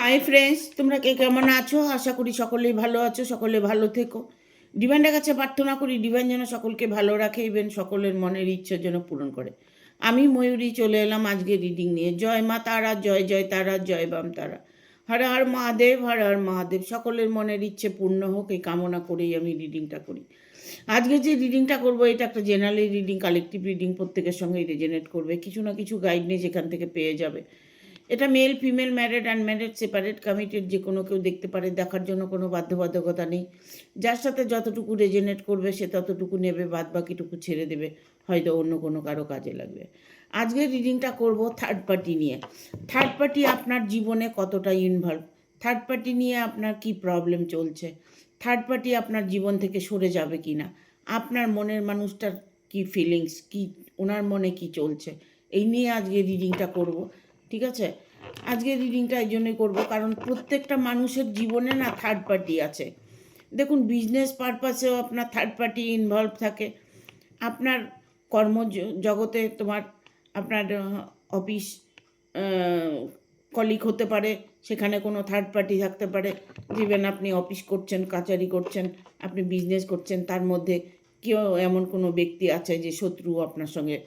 Hi friends, তোমরা কে কেমন আছো? আশা করি সকলেই ভালো আছো, সকলে ভালো থেকো। ডিভাইনের কাছে প্রার্থনা করি ডিভাইন যেন সকলকে ভালো রাখে, ইভেন সকলের মনের ইচ্ছা যেন পূরণ করে। আমি ময়ূরী চলে এলাম আজকে রিডিং নিয়ে। জয় মা তারা, জয় জয় তারা, জয় বাম তারা। হর হর মহাদেব, হর হর মহাদেব। সকলের মনের ইচ্ছে পূর্ণ হোক এই কামনা করেই আমি রিডিংটা করি। আজকে যে রিডিংটা করবো এটা একটা জেনারেল রিডিং, কালেকটিভ রিডিং, প্রত্যেকের সঙ্গেই রেজোনেট করবে। কিছু না কিছু গাইডনেস এখান থেকে পেয়ে যাবে। এটা male female, married unmarried, separate, committed, যে কোনো কেউ দেখতে পারে। দেখার জন্য কোনো বাধ্যবাধকতা নেই। যার সাথে যতটুকু রেজোনেট করবে সে ততটুকু নেবে, বাদ বাকিটুকু ছেড়ে দেবে, হয়তো অন্য কোনো কারো কাজে লাগবে। আজকে রিডিংটা করব থার্ড পার্টি নিয়ে। থার্ড পার্টি আপনার জীবনে কতটা ইনভলভ, থার্ড পার্টি নিয়ে আপনার কি প্রবলেম চলছে, থার্ড পার্টি আপনার জীবন থেকে সরে যাবে কি না, আপনার মনের মানুষটার কি ফিলিংস, কি ওনার মনে কি চলছে, এই নিয়ে আজকে রিডিংটা করব। ঠিক আছে? আজকে রিডিংটা এই জন্যই করবো কারণ প্রত্যেকটা মানুষের জীবনে না থার্ড পার্টি আছে। দেখুন, বিজনেস পারপাসেও আপনার থার্ড পার্টি ইনভলভ থাকে। আপনার কর্ম জগতে আপনার অফিস কলিগ হতে পারে, সেখানে কোনো থার্ড পার্টি থাকতে পারে। ইভেন আপনি অফিস করছেন, কাচারি করছেন, আপনি বিজনেস করছেন, তার মধ্যে কেউ এমন কোনো ব্যক্তি আছে যে শত্রু আপনার সঙ্গে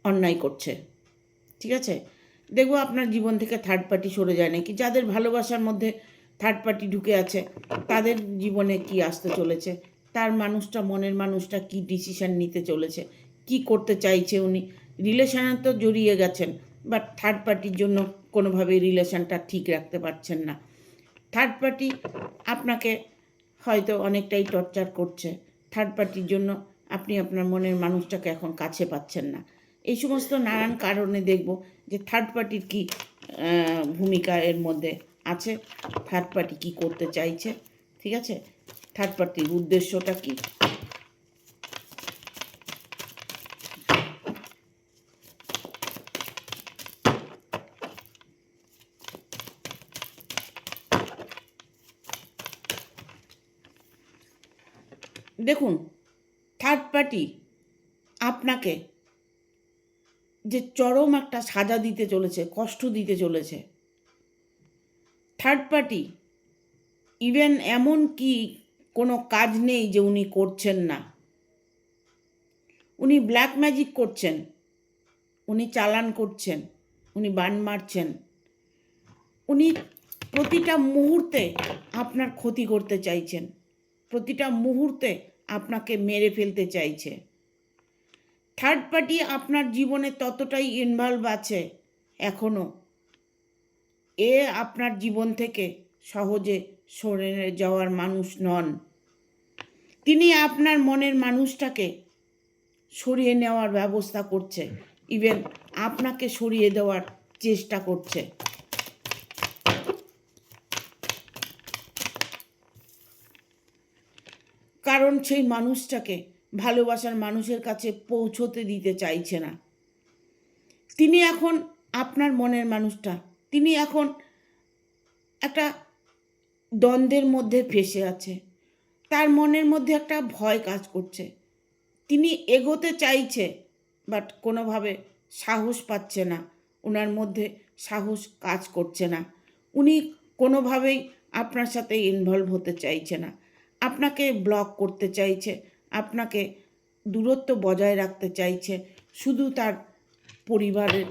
অন্যায় করছে। ঠিক আছে? দেখবো আপনার জীবন থেকে থার্ড পার্টি সরে যায় নাকি। যাদের ভালোবাসার মধ্যে থার্ড পার্টি ঢুকে আছে তাদের জীবনে কি আসতে চলেছে, তার মানুষটা, মনের মানুষটা কি ডিসিশন নিতে চলেছে, কি করতে চাইছে উনি। রিলেশনে তো জড়িয়ে গেছেন, বাট থার্ড পার্টির জন্য কোনোভাবেই রিলেশনটা ঠিক রাখতে পারছেন না। থার্ড পার্টি আপনাকে হয়তো অনেকটাই টর্চার করছে। থার্ড পার্টির জন্য আপনি আপনার মনের মানুষটাকে এখন কাছে পাচ্ছেন না। এই সমস্ত নানান কারণে দেখব যে থার্ড পার্টির কী ভূমিকা এর মধ্যে আছে, থার্ড পার্টি কী করতে চাইছে। ঠিক আছে? থার্ড পার্টির উদ্দেশ্যটা কী। দেখুন, থার্ড পার্টি আপনাকে যে চরম একটা সাজা দিতে চলেছে, কষ্ট দিতে চলেছে। থার্ড পার্টি ইভেন এমন কি কোনো কাজ নেই যে উনি করছেন না। উনি ব্ল্যাক ম্যাজিক করছেন, উনি চালান করছেন, উনি বান মারছেন, উনি প্রতিটা মুহূর্তে আপনার ক্ষতি করতে চাইছেন, প্রতিটা মুহূর্তে আপনাকে মেরে ফেলতে চাইছে। থার্ড পার্টি আপনার জীবনে ততটাই ইনভলভ আছে এখনও। এ আপনার জীবন থেকে সহজে সরে যাওয়ার মানুষ নন। তিনি আপনার মনের মানুষটাকে সরিয়ে নেওয়ার ব্যবস্থা করছে, ইভেন আপনাকে সরিয়ে দেওয়ার চেষ্টা করছে। কারণ সেই মানুষটাকে ভালোবাসার মানুষের কাছে পৌঁছতে দিতে চাইছে না। তিনি এখন আপনার মনের মানুষটা, তিনি এখন একটা দ্বন্দ্বের মধ্যে ফেঁসে আছে। তার মনের মধ্যে একটা ভয় কাজ করছে। তিনি এগোতে চাইছে, বাট কোনোভাবে সাহস পাচ্ছে না, ওনার মধ্যে সাহস কাজ করছে না। উনি কোনোভাবেই আপনার সাথে ইনভলভ হতে চাইছে না, আপনাকে ব্লক করতে চাইছে, আপনাকে দূরত্ব বজায় রাখতে চাইছে। শুধু তার পরিবারের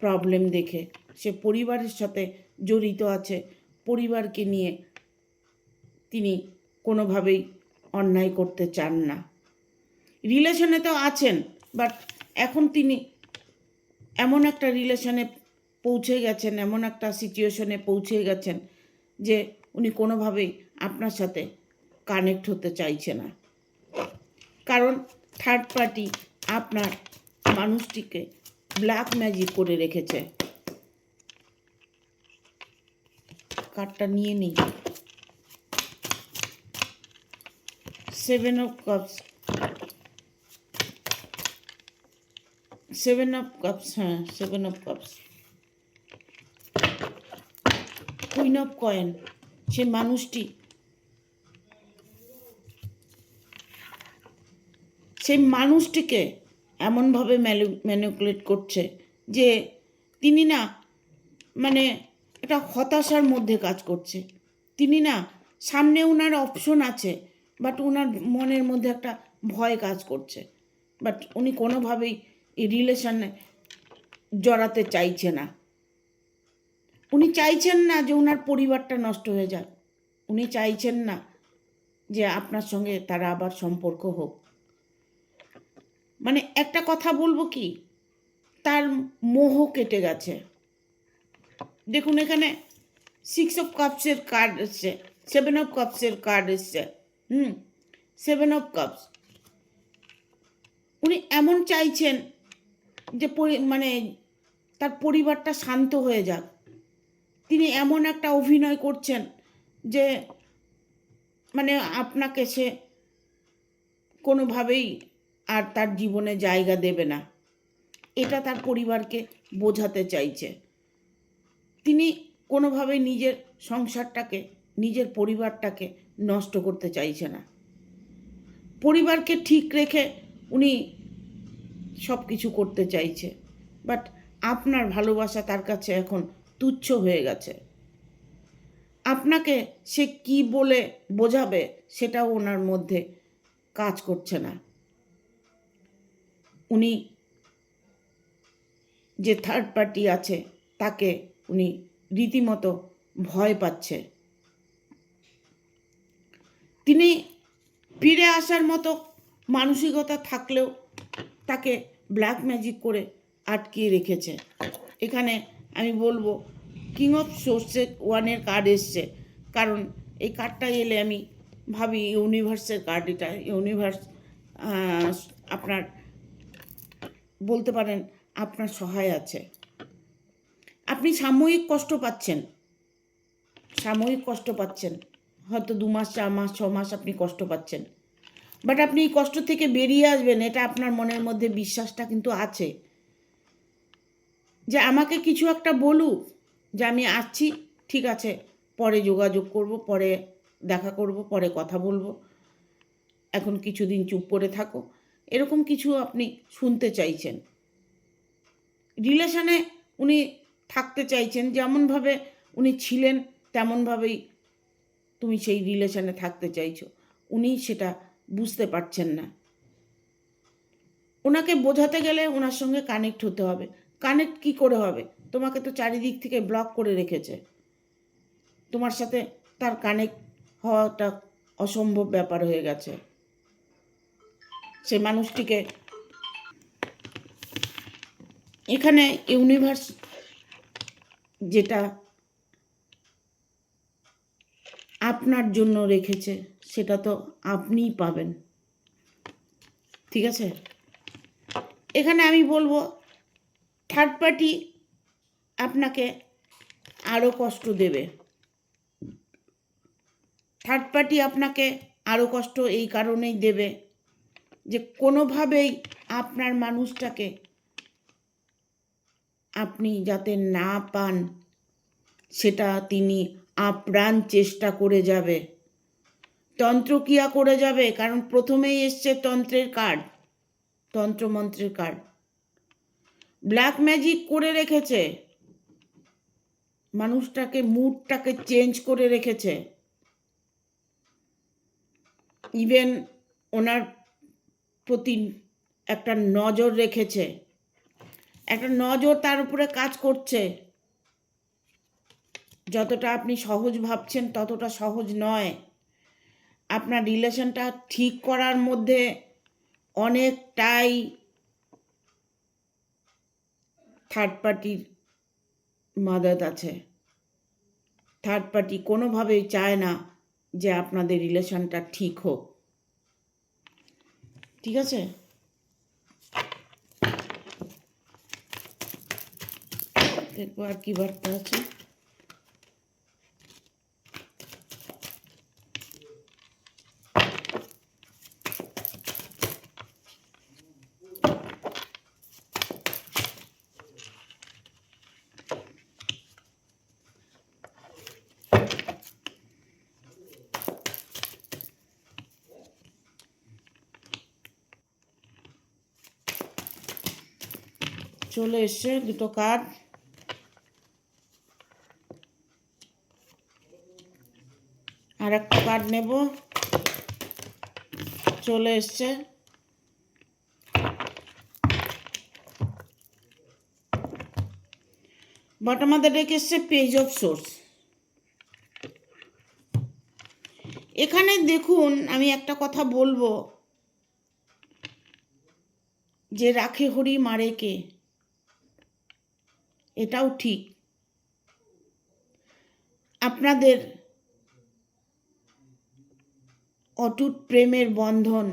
প্রবলেম দেখে, সে পরিবারের সাথে জড়িত আছে, পরিবারকে নিয়ে তিনি কোনোভাবেই অন্যায় করতে চান না। রিলেশনে তো আছেন, বাট এখন তিনি এমন একটা রিলেশনে পৌঁছে গেছেন, এমন একটা সিচুয়েশনে পৌঁছে গেছেন যে উনি কোনোভাবেই আপনার সাথে কানেক্ট হতে চাইছে না। কারণ থার্ড পার্টি আপনার মানুষটিকে ব্ল্যাক ম্যাজিক করে রেখেছে। কার্ডটা নিয়ে নিই। 7 of Cups, 7 of Cups, হ্যাঁ 7 of Cups, queen of coin. সে মানুষটি, সেই মানুষটিকে এমনভাবে ম্যানিপুলেট করছে যে তিনি না মানে একটা হতাশার মধ্যে কাজ করছে। তিনি না, সামনে ওনার অপশন আছে, বাট ওনার মনের মধ্যে একটা ভয় কাজ করছে। বাট উনি কোনোভাবেই এই রিলেশনে জড়াতে চাইছে না। উনি চাইছেন না যে ওনার পরিবারটা নষ্ট হয়ে যাক। উনি চাইছেন না যে আপনার সঙ্গে তার আবার সম্পর্ক হোক। মানে একটা কথা বলবো কি, তার মোহ কেটে গেছে। দেখুন এখানে 6 অফ কাপসের কার্ড এসছে, 7 অফ কাপসের কার্ড এসছে। 7 অফ কাপস। উনি এমন চাইছেন যে মানে তার পরিবারটা শান্ত হয়ে যাক। তিনি এমন একটা অভিনয় করছেন যে মানে আপনাকে সে কোনোভাবেই আর তার জীবনে জায়গা দেবে না, এটা তার পরিবারকে বোঝাতে চাইছে। তিনি কোনোভাবেই নিজের সংসারটাকে, নিজের পরিবারটাকে নষ্ট করতে চাইছে না। পরিবারকে ঠিক রেখে উনি সব কিছু করতে চাইছে। বাট আপনার ভালোবাসা তার কাছে এখন তুচ্ছ হয়ে গেছে। আপনাকে সে কি বলে বোঝাবে সেটাও ওনার মধ্যে কাজ করছে না। উনি যে থার্ড পার্টি আছে তাকে উনি রীতিমতো ভয় পাচ্ছে। তিনি ফিরে আসার মতো মানসিকতা থাকলেও তাকে ব্ল্যাক ম্যাজিক করে আটকিয়ে রেখেছে। এখানে আমি বলবো কিং অফ সোর্সের 1 কার্ড এসছে, কারণ এই কার্ডটা এলে আমি ভাবি ইউনিভার্সের কার্ড। এটা ইউনিভার্স আপনার বলতে পারেন আপনার সহায় আছে। আপনি সাময়িক কষ্ট পাচ্ছেন, হয়তো 2 মাস, 4 মাস, 6 মাস আপনি কষ্ট পাচ্ছেন, বাট আপনি এই কষ্ট থেকে বেরিয়ে আসবেন, এটা আপনার মনের মধ্যে বিশ্বাসটা কিন্তু আছে যে আমাকে কিছু একটা বলুক, যে আমি আসছি, ঠিক আছে, পরে যোগাযোগ করব, পরে দেখা করব, পরে কথা বলবো, এখন কিছুদিন চুপ করে থাকো, এরকম কিছু আপনি শুনতে চাইছেন। রিলেশনে উনি থাকতে চাইছেন, যেমনভাবে উনি ছিলেন তেমনভাবেই তুমি সেই রিলেশনে থাকতে চাইছো। উনি সেটা বুঝতে পারছেন না। ওনাকে বোঝাতে গেলে ওনার সঙ্গে কানেক্ট হতে হবে। কানেক্ট কি করে হবে? তোমাকে তো চারিদিক থেকে ব্লক করে রেখেছে। তোমার সাথে তার কানেক্ট হওয়াটা অসম্ভব ব্যাপার হয়ে গেছে। সে মানুষটিকে এখানে ইউনিভার্স যেটা আপনার জন্য রেখেছে সেটা তো আপনিই পাবেন, ঠিক আছে? এখানে আমি বলবো থার্ড পার্টি আপনাকে আরও কষ্ট দেবে। থার্ড পার্টি আপনাকে আরও কষ্ট এই কারণেই দেবে যে কোনোভাবেই আপনার মানুষটাকে আপনি যাতে না পান সেটা তিনি আপ্রাণ চেষ্টা করে যাবে, তন্ত্রক্রিয়া করে যাবে। কারণ প্রথমেই এসছে তন্ত্রের কার্ড, তন্ত্রমন্ত্রের কার্ড। ব্ল্যাক ম্যাজিক করে রেখেছে, মানুষটাকে মুডটাকে চেঞ্জ করে রেখেছে। ইভেন ওনার প্রতি একটা নজর রেখেছে, একটা নজর তার উপরে কাজ করছে। যতটা আপনি সহজ ভাবছেন ততটা সহজ নয়। আপনার রিলেশনটা ঠিক করার মধ্যে অনেকটাই থার্ড পার্টির মাদত আছে। থার্ড পার্টি কোনোভাবেই চায় না যে আপনাদের রিলেশনটা ঠিক হোক, ঠিক আছে? দেখবো আর কি বার্তা আছে। চলে এসছে 2 কার্ড। আর একটা কার্ড নেব, চলে এসছে। বটম অফ দ্য ডেক এসছে পেজ অফ সোর্স। এখানে দেখুন, আমি একটা কথা বলবো, যে রাখে হরি মারে কে, এটাও ঠিক। আপনাদের অটুট প্রেমের বন্ধন,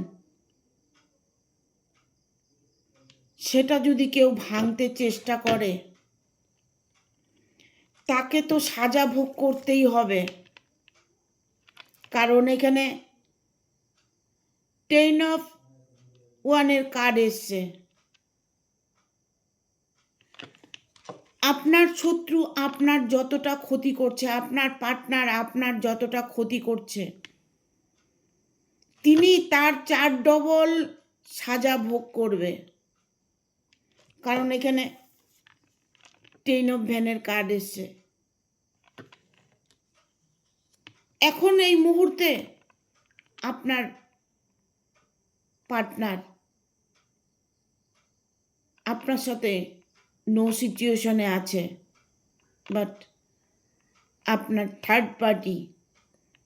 সেটা যদি কেউ ভাঙতে চেষ্টা করে, তাকে তো সাজা ভোগ করতেই হবে। কারণ এখানে 10 অফ ওয়ানের কার্ড এসছে। আপনার শত্রু আপনার যতটা ক্ষতি করছে, আপনার পার্টনার আপনার যতটা ক্ষতি করছে, তিনি তার 4 ডবল সাজা ভোগ করবে। কারণ এখানে 10 অফ ভ্যানের কার্ড এসছে। এখন এই মুহূর্তে আপনার পার্টনার আপনার সাথে নো সিচুয়েশনে আছে, বাট আপনার থার্ড পার্টি,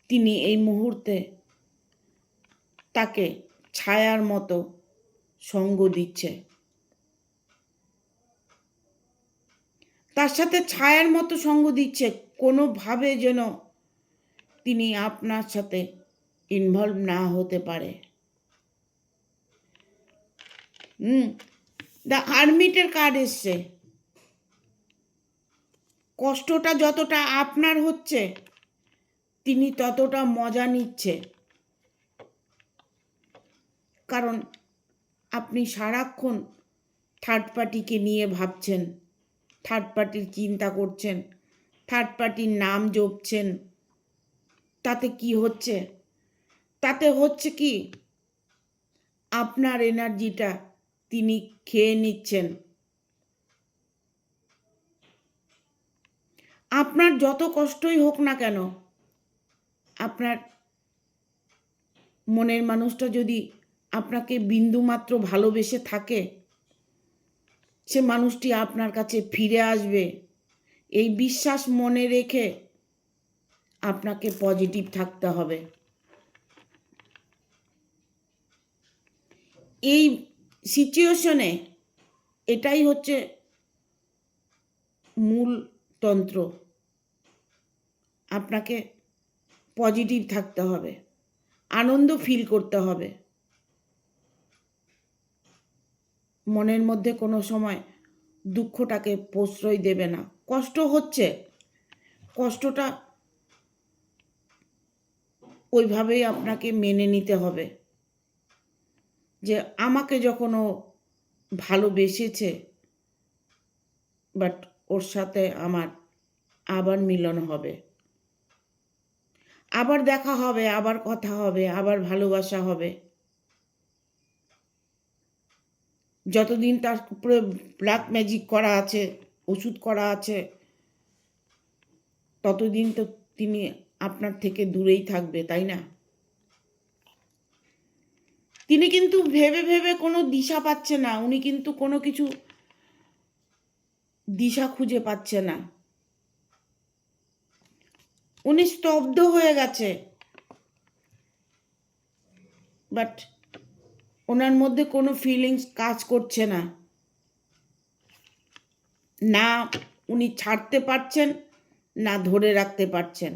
তিনি এই মুহূর্তে তাকে ছায়ার মতো সঙ্গ দিচ্ছে। তার সাথে ছায়ার মতো সঙ্গ দিচ্ছে, কোনোভাবে যেন তিনি আপনার সাথে ইনভলভ না হতে পারে। দ্য হারমিটের কার্ড এসছে। কষ্টটা যতটা আপনার হচ্ছে, তিনি ততটা মজা নিচ্ছে। কারণ আপনি সারাক্ষণ থার্ড পার্টিকে নিয়ে ভাবছেন, থার্ড পার্টির চিন্তা করছেন, থার্ড পার্টির নাম জপছেন। তাতে কি হচ্ছে? তাতে হচ্ছে কি, আপনার এনার্জিটা তিনি খেয়ে নিচ্ছেন। আপনার যত কষ্টই হোক না কেন, আপনার মনের মানুষটা যদি আপনাকে বিন্দুমাত্র ভালোবেসে থাকে, সে মানুষটি আপনার কাছে ফিরে আসবে। এই বিশ্বাস মনে রেখে আপনাকে পজিটিভ থাকতে হবে। এই সিচুয়েশনে এটাই হচ্ছে মূল তন্ত্র। আপনাকে পজিটিভ থাকতে হবে, আনন্দ ফিল করতে হবে। মনের মধ্যে কোনো সময় দুঃখটাকে প্রশ্রয় দেবে না। কষ্ট হচ্ছে, কষ্টটা ওইভাবেই আপনাকে মেনে নিতে হবে যে আমাকে যখন ও ভালোবেসেছে, বাট ওর সাথে আমার আবার মিলন হবে, আবার দেখা হবে, আবার কথা হবে, আবার ভালোবাসা হবে। যতদিন তার উপরে ব্ল্যাক ম্যাজিক করা আছে, ওষুধ করা আছে, ততদিন তো তিনি আপনার থেকে দূরেই থাকবে, তাই না? তিনি কিন্তু ভেবে ভেবে কোনো দিশা পাচ্ছে না, উনি কিন্তু কোনো কিছু দিশা খুঁজে পাচ্ছে না। উনি স্তব্ধ হয়ে গেছে, বাট ওনার মধ্যে কোনো ফিলিংস কাজ করছে না। না উনি ছাড়তে পারছেন, না ধরে রাখতে পারছেন।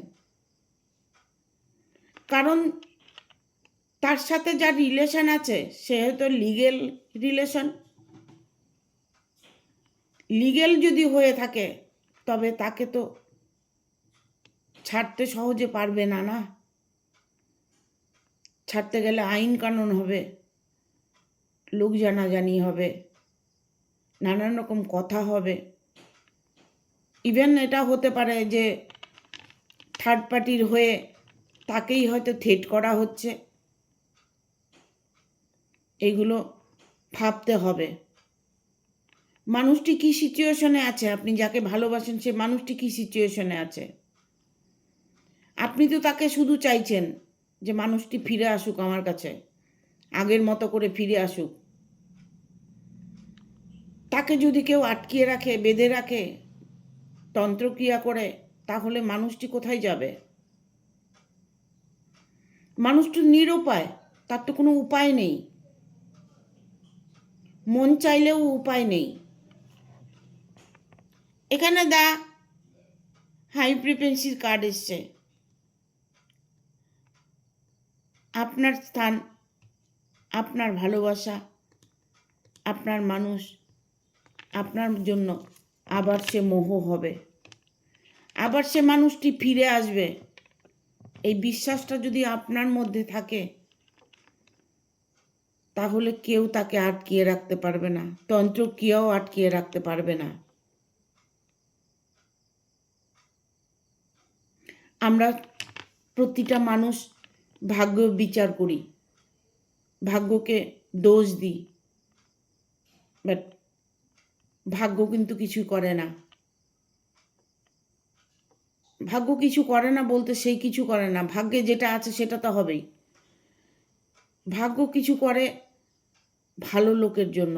কারণ তার সাথে যা রিলেশন আছে, সে হয়তো লিগেল রিলেশন। লিগেল যদি হয়ে থাকে, তবে তাকে তো ছাড়তে সহজে পারবে না। না, ছাড়তে গেলে আইন কানুন হবে, লোক জানাজানি হবে, নানান রকম কথা হবে। ইভেন এটা হতে পারে যে থার্ড পার্টির হয়ে তাকেই হয়তো থ্রেট করা হচ্ছে। এগুলো ভাবতে হবে। মানুষটি কি সিচুয়েশনে আছে, আপনি যাকে ভালোবাসেন সে মানুষটি কি সিচুয়েশনে আছে। আপনি তো তাকে শুধু চাইছেন যে মানুষটি ফিরে আসুক আমার কাছে, আগের মতো করে ফিরে আসুক। তাকে যদি কেউ আটকিয়ে রাখে, বেঁধে রাখে, তন্ত্রক্রিয়া করে, তাহলে মানুষটি কোথায় যাবে? মানুষটি নিরুপায়, তার তো কোনো উপায় নেই, মন চাইলেও উপায় নেই। এখানে হাই ফ্রিকোয়েন্সির কার্ড এসছে। আপনার স্থান, আপনার ভালোবাসা, আপনার মানুষ, আপনার জন্য আবার সে মোহ হবে, আবার সে মানুষটি ফিরে আসবে। এই বিশ্বাসটা যদি আপনার মধ্যে থাকে, তাহলে কেউ তাকে আটকিয়ে রাখতে পারবে না, তন্ত্রক্রিয়াও আটকিয়ে রাখতে পারবে না। আমরা প্রতিটা মানুষ ভাগ্য বিচার করি, ভাগ্যকে দোষ দিই, বাট ভাগ্য কিন্তু কিছু করে না। ভাগ্য কিছু করে না বলতে সেই কিছু করে না, ভাগ্যে যেটা আছে সেটা তো হবেই। ভাগ্য কিছু করে ভালো লোকের জন্য।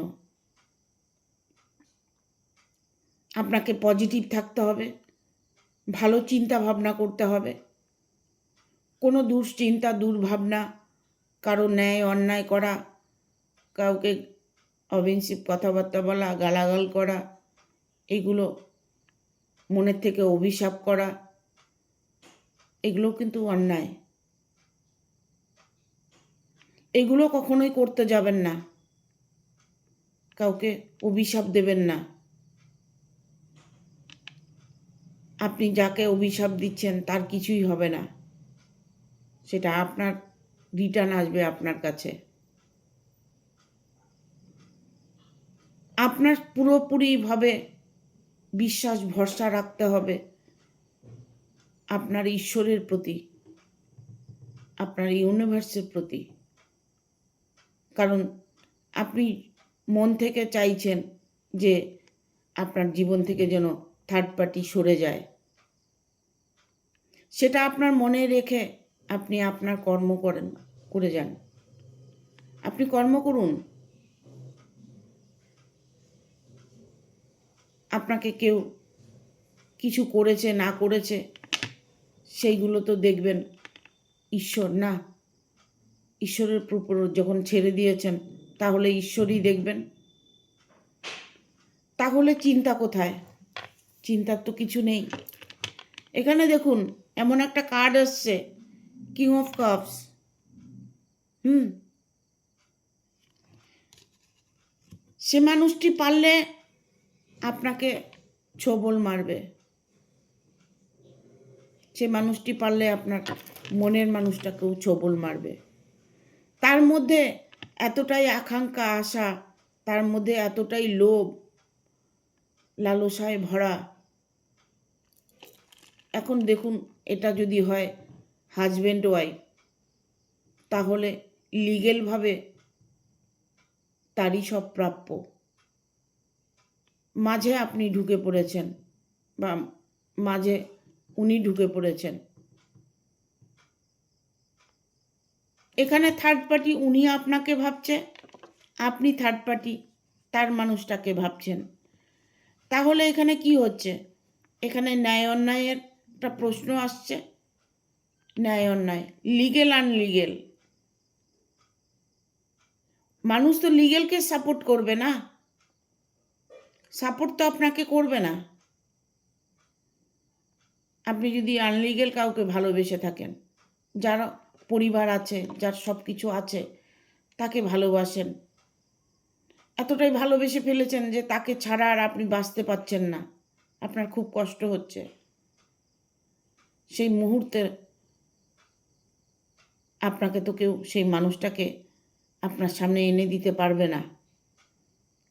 আপনাকে পজিটিভ থাকতে হবে, ভালো চিন্তা ভাবনা করতে হবে। কোনো দুশ্চিন্তা, দুর্ভাবনা, কারো ন্যায় অন্যায় করা, কাউকে অবিনসিভ কথাবার্তা বলা, গালাগাল করা, এগুলো মনের থেকে অভিশাপ করা, এগুলো কিন্তু অন্যায়। এগুলো কখনোই করতে যাবেন না। কাউকে অভিশাপ দেবেন না। আপনি যাকে অভিশাপ দিচ্ছেন তার কিছুই হবে না, সেটা আপনার রিটার্ন আসবে আপনার কাছে। আপনার পুরোপুরিভাবে বিশ্বাস ভরসা রাখতে হবে আপনার ঈশ্বরের প্রতি, আপনার ইউনিভার্সের প্রতি। কারণ আপনি মন থেকে চাইছেন যে আপনার জীবন থেকে যেন থার্ড পার্টি সরে যায়। সেটা আপনার মনে রেখে আপনি আপনার কর্ম করে যান। আপনি কর্ম করুন। আপনাকে কেউ কিছু করেছে না করেছে সেইগুলো তো দেখবেন ঈশ্বর না। ঈশ্বরের উপর যখন ছেড়ে দিয়েছেন, তাহলে ঈশ্বরই দেখবেন। তাহলে চিন্তা কোথায়? চিন্তার তো কিছু নেই। এখানে দেখুন এমন একটা কার্ড আসছে, কিং অফ কাপস। সে মানুষটি পারলে আপনাকে ছোবল মারবে। সে মানুষটি পারলে আপনার মনের মানুষটাকেও ছোবল মারবে। তার মধ্যে এতটাই আকাঙ্ক্ষা, আশা, তার মধ্যে এতটাই লোভ, লালসায় ভরা। এখন দেখুন, এটা যদি হয় হাজব্যান্ড ওয়াইফ, তাহলে লিগেলভাবে তারই সব প্রাপ্য। মাঝে আপনি ঢুকে পড়েছেন বা মাঝে উনি ঢুকে পড়েছেন। এখানে থার্ড পার্টি, উনি আপনাকে ভাবছে, আপনি থার্ড পার্টি তার মানুষটাকে ভাবছেন। তাহলে এখানে কি হচ্ছে? এখানে ন্যায় অন্যায়ের একটা প্রশ্ন আসছে। ন্যায় অন্যায়, লিগেল আনলিগেল। মানুষ তো লিগেলকে সাপোর্ট করবে না, সাপোর্ট তো আপনাকে করবে না। আপনি যদি আনলিগেল কাউকে ভালোবেসে থাকেন, যার পরিবার আছে, যার সব কিছু আছে, তাকে ভালোবাসেন, এতটাই ভালোবেসে ফেলেছেন যে তাকে ছাড়া আর আপনি বাঁচতে পারছেন না, আপনার খুব কষ্ট হচ্ছে, সেই মুহূর্তে আপনাকে তো কেউ সেই মানুষটাকে আপনার সামনে এনে দিতে পারবে না,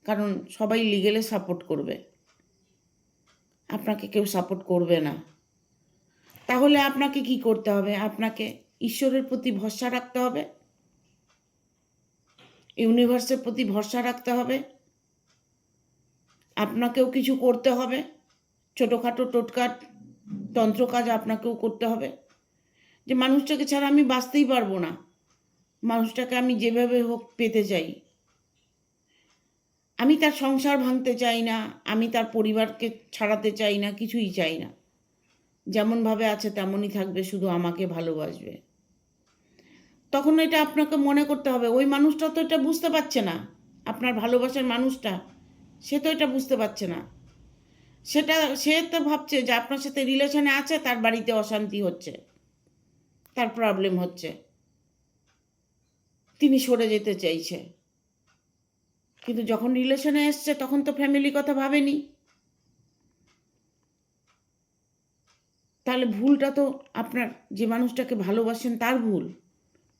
কারণ সবাই লিগেলে সাপোর্ট করবে, আপনাকে কেউ সাপোর্ট করবে না। তাহলে আপনাকে কি করতে হবে? আপনাকে ঈশ্বরের প্রতি ভরসা রাখতে হবে, ইউনিভার্সের প্রতি ভরসা রাখতে হবে। আপনাকেও কিছু করতে হবে, ছোটোখাটো টোটকা তন্ত্র কাজ আপনাকেও করতে হবে। যে মানুষটাকে ছাড়া আমি বাঁচতেই পারবো না, মানুষটাকে আমি যেভাবে হোক পেতে চাই। আমি তার সংসার ভাঙতে চাই না, আমি তার পরিবারকে ছাড়াতে চাই না, কিছুই চাই না। যেমনভাবে আছে তেমনই থাকবে, শুধু আমাকে ভালোবাসবে। তখন এটা আপনাকে মনে করতে হবে, ওই মানুষটা তো এটা বুঝতে পারছে না, আপনার ভালোবাসার মানুষটা, সে তো এটা বুঝতে পারছে না। সে তো ভাবছে যে আপনার সাথে রিলেশনে আছে, তার বাড়িতে অশান্তি হচ্ছে, তার প্রবলেম হচ্ছে, তিনি সরে যেতে চাইছে। কিন্তু যখন রিলেশনে এসছে তখন তো ফ্যামিলি কথা ভাবেনি। তাহলে ভুলটা তো আপনার, যে মানুষটাকে ভালোবাসেন তার ভুল।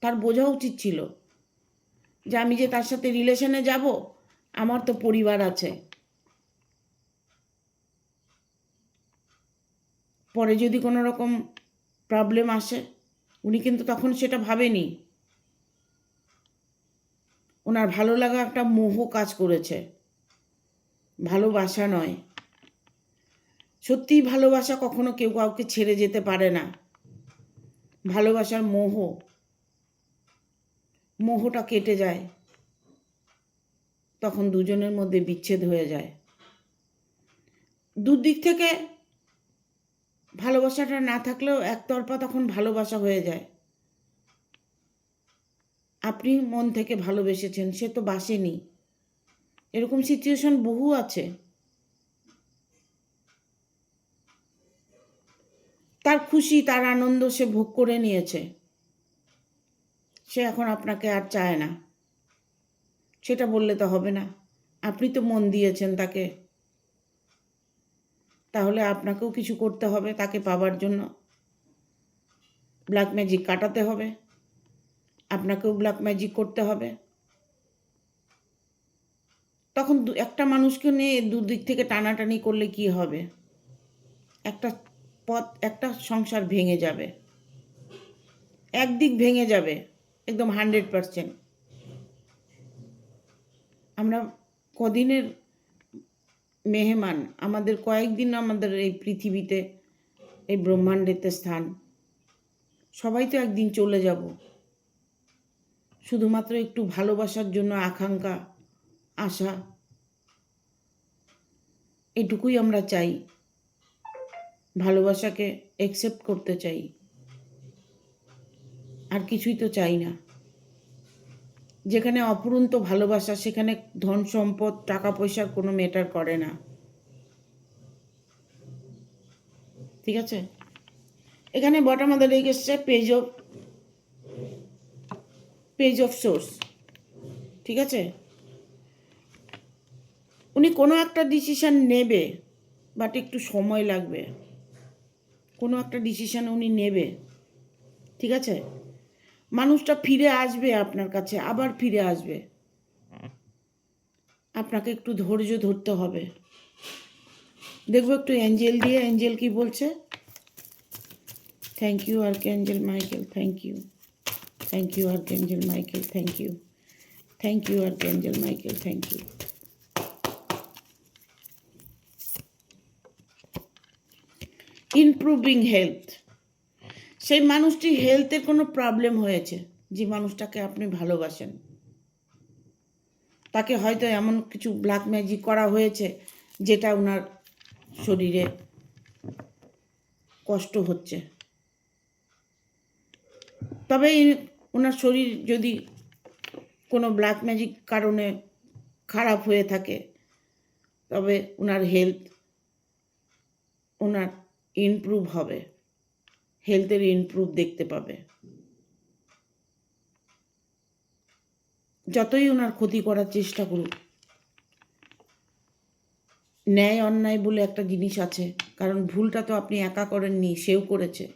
তার বোঝা উচিত ছিল যে আমি যে তার সাথে রিলেশনে যাব, আমার তো পরিবার আছে, পরে যদি কোনো রকম প্রবলেম আসে। উনি কিন্তু তখন সেটা ভাবেনি। ওনার ভালো লাগা একটা মোহ কাজ করেছে, ভালোবাসা নয়। সত্যিই ভালোবাসা কখনো কেউ কাউকে ছেড়ে যেতে পারে না। ভালোবাসার মোহটা কেটে যায়, তখন দুজনের মধ্যে বিচ্ছেদ হয়ে যায়। দুদিক থেকে ভালোবাসাটা না থাকলেও একতরফা তখন ভালোবাসা হয়ে যায়। আপনি মন থেকে ভালোবেসেছেন, সে তো বাসেনি। এরকম সিচুয়েশন বহু আছে। তার খুশি, তার আনন্দ সে ভোগ করে নিয়েছে, সে এখন আপনাকে আর চায় না। সেটা বললে তো হবে না, আপনি তো মন দিয়েছেন তাকে, তাহলে আপনাকেও কিছু করতে হবে তাকে পাবার জন্য। ব্ল্যাক ম্যাজিক কাটাতে হবে, আপনাকেও ব্ল্যাক ম্যাজিক করতে হবে। তখন একটা মানুষকে নিয়ে দুদিক থেকে টানাটানি করলে কি হবে? একটা একটা সংসার ভেঙে যাবে, একদিক ভেঙে যাবে একদম 100%। আমরা কদিনের মেহমান, আমাদের কয়েকদিন আমাদের এই পৃথিবীতে, এই ব্রহ্মাণ্ডেতে স্থান। সবাই তো একদিন চলে যাব। শুধুমাত্র একটু ভালোবাসার জন্য আকাঙ্ক্ষা, আশা, এটুকুই আমরা চাই। ভালোবাসাকে অ্যাকসেপ্ট করতে চাই, আর কিছুই তো চাই না। যেখানে অফুরন্ত ভালোবাসা, সেখানে ধন সম্পদ টাকা পয়সার কোনো ম্যাটার করে না। ঠিক আছে, এখানে বটম আমাদের লেগে এসছে পেজ অফ সোর্স। ঠিক আছে, উনি কোনো একটা ডিসিশন নেবে, বাট একটু সময় লাগবে। কোনো একটা ডিসিশন উনি নেবে, ঠিক আছে। মানুষটা ফিরে আসবে আপনার কাছে, আবার ফিরে আসবে। আপনাকে একটু ধৈর্য ধরতে হবে। দেখবো একটু অ্যাঞ্জেল দিয়ে, অ্যাঞ্জেল কি বলছে। Thank you archangel Michael, thank you. Thank you archangel Michael, thank you. Thank you archangel Michael, thank you. Improving health. সেই মানুষটির হেলথের কোনো প্রবলেম হয়েছে, যে মানুষটাকে আপনি ভালোবাসেন। তাকে হয়তো এমন কিছু ব্ল্যাক ম্যাজিক করা হয়েছে যেটা ওনার শরীরে কষ্ট হচ্ছে। তবে ওনার শরীর যদি কোনো ব্ল্যাক ম্যাজিক কারণে খারাপ হয়ে থাকে, তবে ওনার হেলথ ওনার ইমপ্রুভ হবে, হেলথের ইমপ্রুভ দেখতে পাবে। যতই ওনার ক্ষতি করার চেষ্টা করুক, ন্যায় অন্যায় বলে একটা জিনিস আছে, কারণ ভুলটা তো আপনি একা করেননি, সেও করেছে।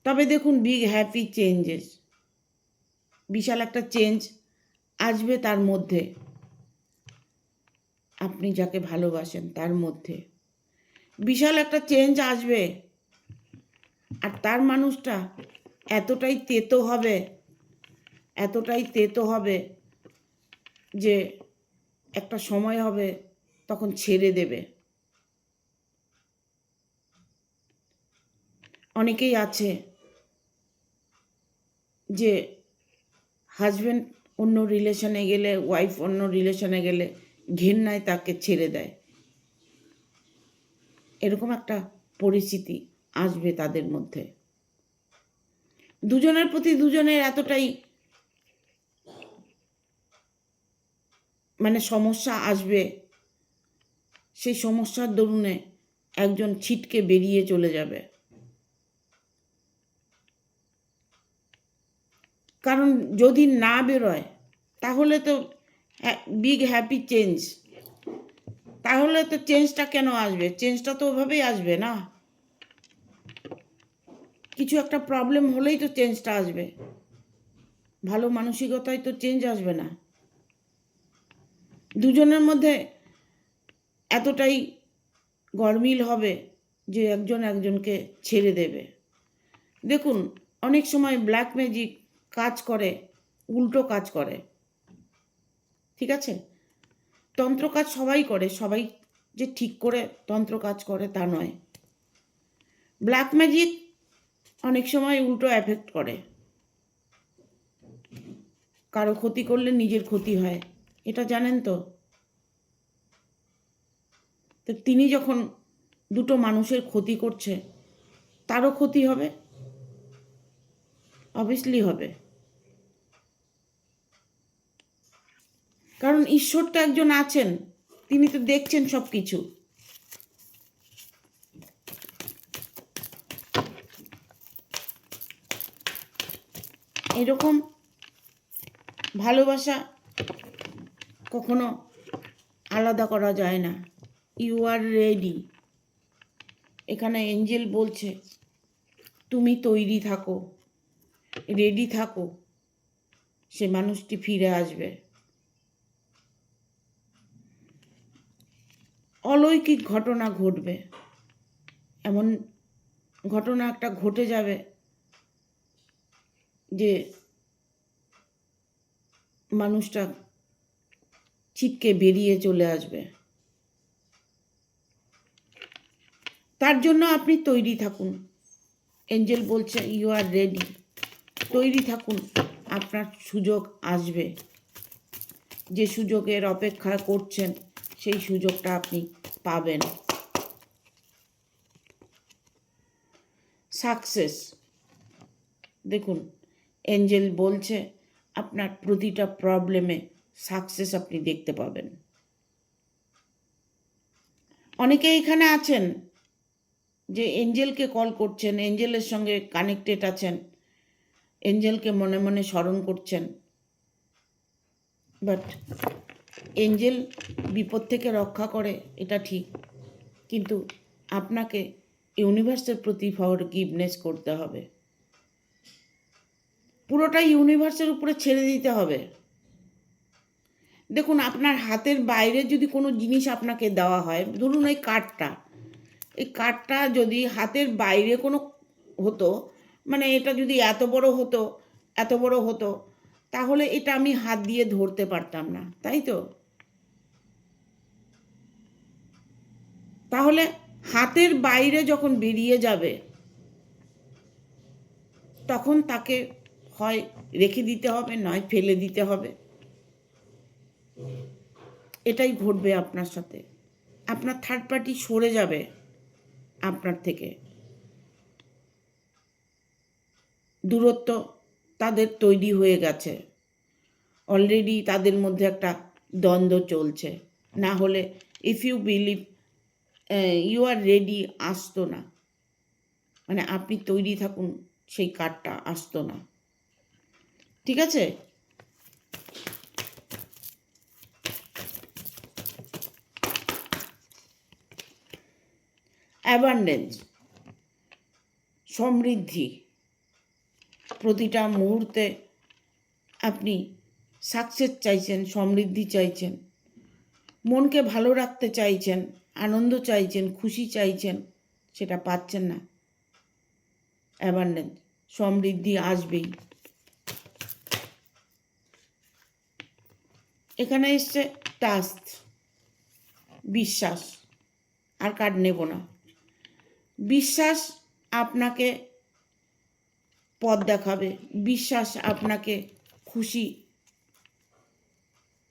তবে দেখুন, বিগ হ্যাপি চেঞ্জেস, বিশাল একটা চেঞ্জ আসবে তার মধ্যে, আপনি যাকে ভালোবাসেন তার মধ্যে বিশাল একটা চেঞ্জ আসবে। আর তার মানুষটা এতটাই তেতো হবে, এতটাই তেতো হবে যে একটা সময় হবে তখন ছেড়ে দেবে। অনেকেই আছে যে হাজব্যান্ড অন্য রিলেশনে গেলে, ওয়াইফ অন্য রিলেশনে গেলে ঘেন্নায় তাকে ছেড়ে দেয়। এরকম একটা পরিস্থিতি আসবে তাদের মধ্যে। দুজনের প্রতি দুজনের এতটাই সমস্যা আসবে, সেই সমস্যার দরুনে একজন ছিটকে বেরিয়ে চলে যাবে। কারণ যদি না বেরোয় তাহলে তো বিগ হ্যাপি চেঞ্জ, তাহলে তো চেঞ্জটা কেন আসবে? চেঞ্জটা তো ওভাবেই আসবে না, কিছু একটা প্রবলেম হলেই তো চেঞ্জটা আসবে, ভালো মানসিকতায় তো চেঞ্জ আসবে না। দুজনের মধ্যে এতটাই গরমিল হবে যে একজন একজনকে ছেড়ে দেবে। দেখুন, অনেক সময় ব্ল্যাক ম্যাজিক কাজ করে, উল্টো কাজ করে, ঠিক আছে? তন্ত্র কাজ সবাই করে, সবাই যে ঠিক করে তন্ত্র কাজ করে তা নয়। ব্ল্যাক ম্যাজিক অনেক সময় উল্টো এফেক্ট করে, কারো ক্ষতি করলে নিজের ক্ষতি হয়, এটা জানেন তো? তো তিনি যখন দুটো মানুষের ক্ষতি করছে, তারও ক্ষতি হবে, অবভিয়াসলি হবে। কারণ ঈশ্বর তো একজন আছেন, তিনি তো দেখছেন সব কিছু। এরকম ভালোবাসা কখনো আলাদা করা যায় না। You are ready. এখানে এঞ্জেল বলছে তুমি তৈরি থাকো, রেডি থাকো, সে মানুষটি ফিরে আসবে। অলৌকিক ঘটনা ঘটবে, এমন ঘটনা একটা ঘটে যাবে যে মানুষটা ছিটকে বেরিয়ে চলে আসবে। তার জন্য আপনি তৈরি থাকুন। এঞ্জেল বলছে ইউ আর রেডি, তৈরি থাকুন, আপনার সুযোগ আসবে। যে সুযোগের অপেক্ষা করছেন সেই সুযোগটা আপনি পাবেন। সাকসেস, দেখুন এঞ্জেল বলছে আপনার প্রতিটা প্রবলেমে সাকসেস আপনি দেখতে পাবেন। অনেকে এখানে আছেন যে এঞ্জেলকে কল করছেন, এঞ্জেলের সঙ্গে কানেক্টেড আছেন, এঞ্জেলকে মনে মনে স্মরণ করছেন, বাট এঞ্জেল বিপদ থেকে রক্ষা করে এটা ঠিক, কিন্তু আপনাকে ইউনিভার্সের প্রতি ফরগিভনেস করতে হবে, পুরোটাই ইউনিভার্সের উপরে ছেড়ে দিতে হবে। দেখুন, আপনার হাতের বাইরে যদি কোনো জিনিস আপনাকে দেওয়া হয়, ধরুন এই কার্ডটা, এই কার্ডটা যদি হাতের বাইরে কোনো হতো, এটা যদি এত বড় হতো, এত বড় হতো, তাহলে এটা আমি হাত দিয়ে ধরতে পারতাম না, তাই তো? তাহলে হাতের বাইরে যখন বেরিয়ে যাবে তখন তাকে হয় রেখে দিতে হবে, নয় ফেলে দিতে হবে। এটাই ঘটবে আপনার সাথে। আপনার থার্ড পার্টি সরে যাবে আপনার থেকে, দূরত্ব তাদের তৈরি হয়ে গেছে, অলরেডি তাদের মধ্যে একটা দ্বন্দ্ব চলছে। না হলে if you believe you are ready আসতো না, আপনি তৈরি থাকুন, সেই কার্ডটা আসতো না, ঠিক আছে? অ্যাবান্ডেন্স, সমৃদ্ধি, প্রতিটা মুহূর্তে আপনি সাকসেস চাইছেন, সমৃদ্ধি চাইছেন, মনকে ভালো রাখতে চাইছেন, আনন্দ চাইছেন, খুশি চাইছেন, সেটা পাচ্ছেন না। অ্যাবান্ডেন্স, সমৃদ্ধি আসবেই। এখানে এসছে ট্রাস্ট, বিশ্বাস, আর কার্ড নেব না। বিশ্বাস আপনাকে পথ দেখাবে, বিশ্বাস আপনাকে খুশি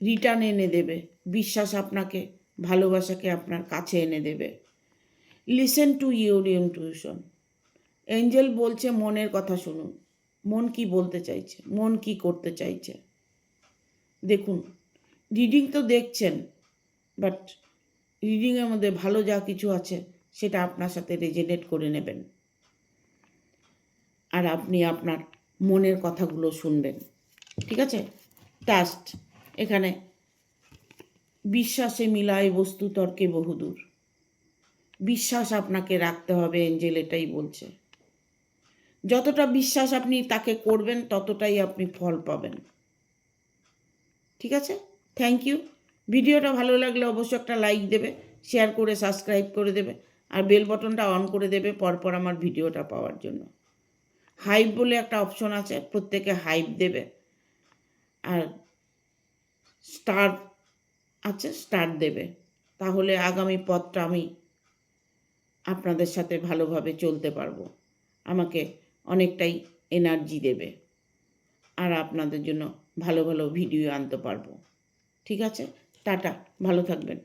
রিটার্ন এনে দেবে, বিশ্বাস আপনাকে ভালোবাসাকে আপনার কাছে এনে দেবে। Listen to your intuition. Angel বলছে মনের কথা শুনুন, মন কি বলতে চাইছে, মন কি করতে চাইছে। দেখুন, রিডিং তো দেখছেন, বাট রিডিংয়ের মধ্যে ভালো যা কিছু আছে সেটা আপনার সাথে রেজোনেট করে নেবেন, আর আপনি আপনার মনের কথাগুলো শুনবেন। ঠিক আছে? টাস্ট এখানে বিশ্বাসে মিলায় বস্তু তর্কে বহুদূর। বিশ্বাস আপনাকে রাখতে হবে, এঞ্জেল এটাই বলছে। যতটা বিশ্বাস আপনি তাকে করবেন ততটাই আপনি ফল পাবেন। ঠিক আছে? Thank you. ভিডিওটা ভালো লাগলে অবশ্যই একটা লাইক দেবে, শেয়ার করে সাবস্ক্রাইব করে দেবে, আর বেল বটনটা অন করে দেবে পরপর আমার ভিডিওটা পাওয়ার জন্য। হাইপ বলে একটা অপশন আছে, প্রত্যেকে হাইপ দেবে, আর স্টার আছে, স্টার দেবে। তাহলে আগামী পথটা আমি আপনাদের সাথে ভালোভাবে চলতে পারবো, আমাকে অনেকটাই এনার্জি দেবে, আর আপনাদের জন্য ভালো ভালো ভিডিও আনতে পারবো। ঠিক আছে? টাটা, ভালো থাকবেন।